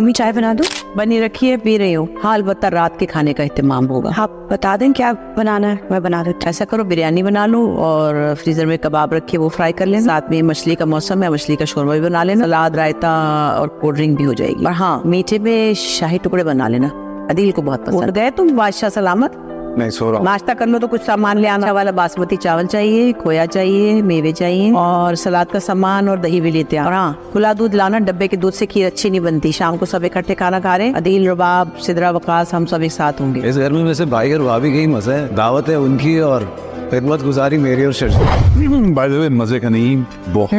अम्मी चाय बना दूं? बनी रखी है, पी रही हूँ। हाँ, अलबत्ता रात के खाने का इत्तेमाम होगा। आप बता दें क्या बनाना है, मैं बना देती ऐसा करो, बिरयानी बना लो और फ्रीजर में कबाब रखे वो फ्राई कर लेना। साथ में मछली का मौसम है, मछली का शोरमा भी बना लेना। सलाद, रायता और कोल्ड ड्रिंक भी हो जाएगी। और हाँ, मीठे में शाही टुकड़े बना लेना, अदील को बहुत पसंद। गए तुम बादशाह सलामत? नहीं, सो रहा हूँ। नाश्ता कर लो तो कुछ सामान ले आना वाला। बासमती चावल चाहिए, खोया चाहिए, मेवे चाहिए और सलाद का सामान और दही भी लेते हैं। और हाँ, खुला दूध लाना, डब्बे के दूध से खीर अच्छी नहीं बनती। शाम को सब इकट्ठे खाना खा रहे हैं। अदील, रुबाब, सिदरा, वकास, हम सब एक साथ होंगे। इस घर में वैसे भाई और भाभी की मजा है, दावत है उनकी और खिदमत गुजारी मेरी और शर्जी। बाय द वे, मजे का नहीं, बहुत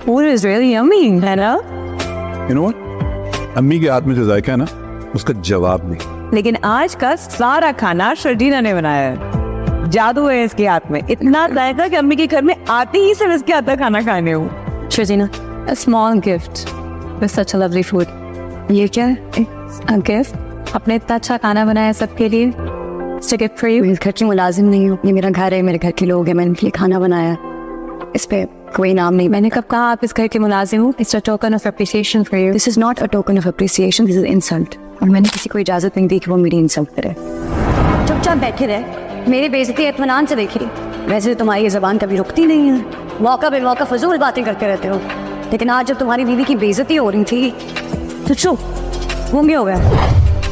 Food is really yummy, है ना? यू नो व्हाट, अम्मी के हाथ में जो जायका है ना, उसका जवाब नहीं। लेकिन आज का सारा खाना शर्जीना ने बनाया है। जादू है इसके हाथ में, इतना जायका कि अम्मी के घर में आते ही सिर्फ इसके हाथ का खाना खाने हो। Sharjeena, a small gift with such a lovely food. ये क्या है? A gift? आपने इतना अच्छा खाना बनाया सबके लिए। It's a gift for you. मैं इस घर की मुलाजिम नहीं हूँ, ये मेरा घर है, मेरे घर के लोग हैं, मैंने इनके लिए खाना बनाया। इस पे कोई नाम नहीं। मैंने कब कहा आप इस घर के मुलाजिम हो? It's a token of appreciation for you. This is not a token of appreciation. This is insult. और मैंने किसी को इजाजत नहीं दी कि वो मेरी इंसल्ट करे। चुपचाप बैठे रहे, मेरी बेइज्जती इत्मीनान से देखी। वैसे तो तुम्हारी ये ज़बान कभी रुकती नहीं है, मौका बे मौका फजूल बातें करते रहते हो। लेकिन आज जब तुम्हारी बीवी की बेइज्जती हो रही थी तो चुप गुम हो गया।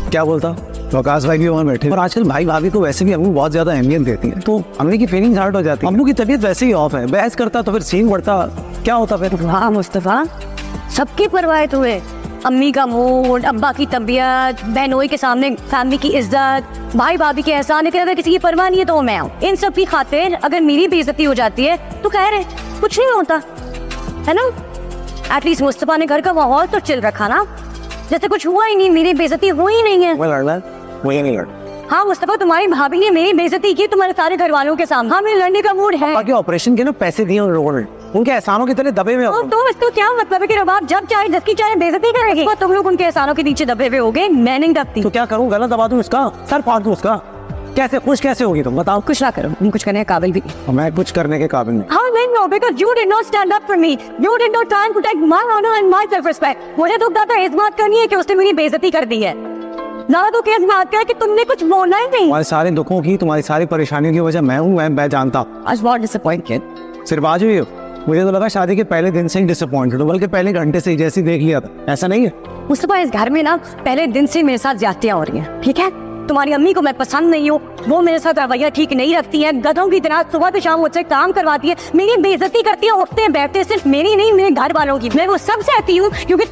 क्या बोलता? वकास भाई भी वहाँ बैठे और आजकल भाई भाभी को वैसे भी अम्मू बहुत ज्यादा अहमियत देती है, तो अम्मी की फीलिंग्स हर्ट हो जाती है। अम्मू की तबीयत वैसे ही ऑफ है, बहस करता तो फिर सीन बढ़ता, क्या होता फिर? वाह मुस्तफा, सबकी परवाह तुम्हें। अम्मी का मूड, अब्बा की तबीयत, बहनोई के सामने फैमिली की इज्जत, भाई भाभी के एहसान। लेकिन अगर किसी की परवाह नहीं है तो मैं हूँ। इन सब की खातिर अगर मेरी बेइज्जती हो जाती है तो कह रहे कुछ नहीं होता, है ना? एटलीस्ट मुस्तफा ने घर का माहौल तो चिल रखा ना, जैसे कुछ हुआ ही नहीं, मेरी बेइज्जती हुई नहीं है। मुझे नहीं लड़। हाँ मुस्तफा, तुम्हारी भाभी ने मेरी बेइज्जती की तुम्हारे सारे घर वालों के सामने। हाँ, मेरे लड़ने का मूड है। बाकी ऑपरेशन के ना पैसे दिए उन लोगों ने, उनके एहसानों के तले दबे हुए हो। तो इसको क्या मतलब है कि रबाब जब चाहे जिसकी चाहे बेइज्जती करेगी? तुम लोग उनके एहसानों के नीचे दबे हुए होगे, मैं नहीं दबती। तो क्या करूं? गला दबा दूं इसका, सर फाड़ दूं उसका? कैसे खुश कैसे होगी तुम बताओ? कुछ ना करो, तुम कुछ करने के काबिल भी। मैं कुछ करने के काबिल नहीं। How I know because you did not stand up for me. You did not try and protect my honor and my self-respect. मुझे दुख आता है इस बात का नहीं है कि उसने मेरी बेइज्जती कर दी है, ज़्यादा दुख इस बात का है कि तुमने कुछ बोला ही नहीं। तुम्हारे सारे दुखों की, तुम्हारी सारी परेशानियों की वजह मैं हूँ, मैं जानता हूँ। I was बहुत disappointed। सिर्फ आज हुई हो? मुझे तो लगा शादी के पहले दिन से ही डिसअपॉइंटेड हो, बल्कि पहले घंटे से ही जैसे देख लिया था। ऐसा नहीं है मुस्तफा, इस घर में ना पहले दिन से मेरे साथ ज्यादतियां हो रही हैं, ठीक है? तुम्हारी अम्मी को मैं पसंद नहीं हूँ, वो मेरे साथ रवैया ठीक नहीं रखती है, गधों की तरह सुबह से शाम मुझसे काम करवाती है, मेरी बेइज्जती करती है, उठते हैं बैठते, सिर्फ मेरी नहीं मेरे घर वालों की। मैं वो सब सहती हूँ क्योंकि